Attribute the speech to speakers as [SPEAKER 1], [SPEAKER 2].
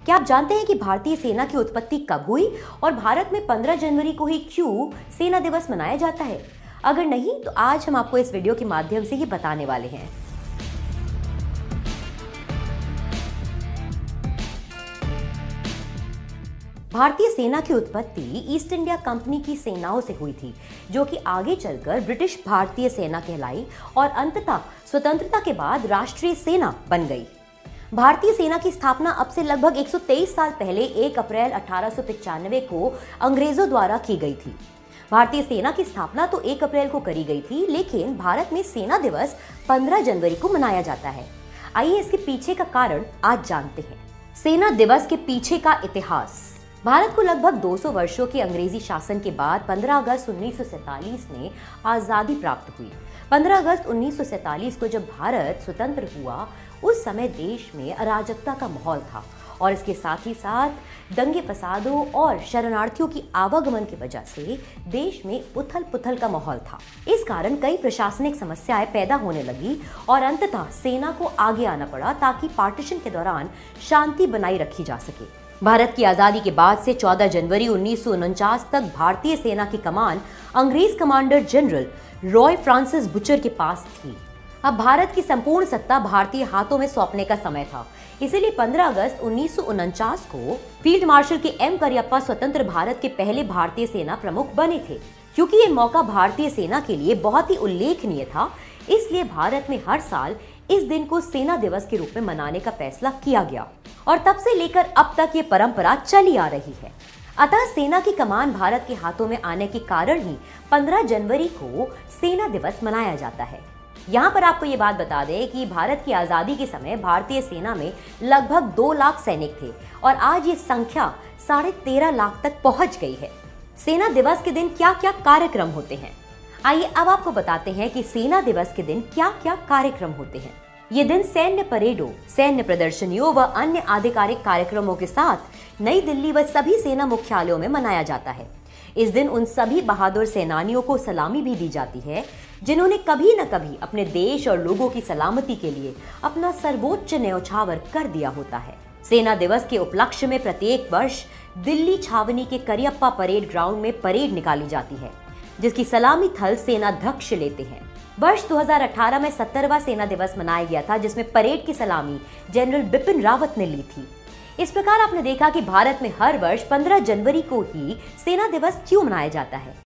[SPEAKER 1] क्या आप जानते हैं कि भारतीय सेना की उत्पत्ति कब हुई और भारत में 15 जनवरी को ही क्यों सेना दिवस मनाया जाता है? अगर नहीं तो आज हम आपको इस वीडियो के माध्यम से ही बताने वाले हैं। भारतीय सेना की उत्पत्ति ईस्ट इंडिया कंपनी की सेनाओं से हुई थी, जो कि आगे चलकर ब्रिटिश भारतीय सेना कहलाई और अंततः स्वतंत्रता के बाद राष्ट्रीय सेना बन गई। भारतीय सेना की स्थापना अब से लगभग 123 साल पहले 1 अप्रैल 1895 को अंग्रेजों द्वारा की गई थी। भारतीय सेना की स्थापना तो 1 अप्रैल को करी गई थी, लेकिन भारत में सेना दिवस 15 जनवरी को मनाया जाता है। आइए इसके पीछे का कारण आज जानते हैं। सेना दिवस के पीछे का इतिहास। भारत को लगभग 200 वर्षों के अंग्रेजी शासन के बाद 15 अगस्त 1947 में आजादी प्राप्त हुई। 15 अगस्त 1947 को जब भारत स्वतंत्र हुआ, उस समय देश में अराजकता का माहौल था और इसके साथ ही साथ दंगे फसादों और शरणार्थियों की आवागमन की वजह से देश में उथल पुथल का माहौल था। इस कारण कई प्रशासनिक समस्याएं पैदा होने लगी और अंततः सेना को आगे आना पड़ा ताकि पार्टीशन के दौरान शांति बनाई रखी जा सके। भारत की आजादी के बाद से 14 जनवरी 1949 तक भारतीय सेना की कमान अंग्रेज commander general Roy Francis butcher के पास थी। अब भारत की संपूर्ण सत्ता भारतीय हाथों में सौंपने का समय था, इसीलिए 15 अगस्त 1949 को फील्ड मार्शल के एम करियप्पा स्वतंत्र भारत के पहले भारतीय सेना प्रमुख बने थे। क्योंकि ये मौका भारतीय सेना के लिए बहुत ही उल्लेखनीय था, इसलिए भारत में हर साल इस दिन को सेना दिवस के रूप में मनाने का फैसला किया गया और तब से लेकर अब तक ये परंपरा चली आ रही है। अतः सेना की कमान भारत के हाथों में आने के कारण ही 15 जनवरी को सेना दिवस मनाया जाता है। यहाँ पर आपको ये बात बता दें कि भारत की आजादी के समय भारतीय सेना में लगभग 2 लाख सैनिक थे और आज ये संख्या 13.5 लाख तक पहुंच गई है। सेना दिवस के दिन क्या क्या कार्यक्रम होते हैं, आइए अब आपको बताते हैं कि सेना दिवस के दिन क्या क्या कार्यक्रम होते हैं। ये दिन सैन्य परेडों, सैन्य प्रदर्शनियों व अन्य आधिकारिक कार्यक्रमों के साथ नई दिल्ली व सभी सेना मुख्यालयों में मनाया जाता है। इस दिन उन सभी बहादुर सेनानियों को सलामी भी दी जाती है जिन्होंने कभी न कभी अपने देश और लोगों की सलामती के लिए अपना सर्वोच्च न्यौछावर कर दिया होता है। सेना दिवस के उपलक्ष्य में प्रत्येक वर्ष दिल्ली छावनी के करियप्पा परेड ग्राउंड में परेड निकाली जाती है, जिसकी सलामी थल सेनाध्यक्ष लेते हैं। वर्ष 2018 में 70वां सेना दिवस मनाया गया था, जिसमें परेड की सलामी जनरल बिपिन रावत ने ली थी। इस प्रकार आपने देखा कि भारत में हर वर्ष 15 जनवरी को ही सेना दिवस क्यों मनाया जाता है।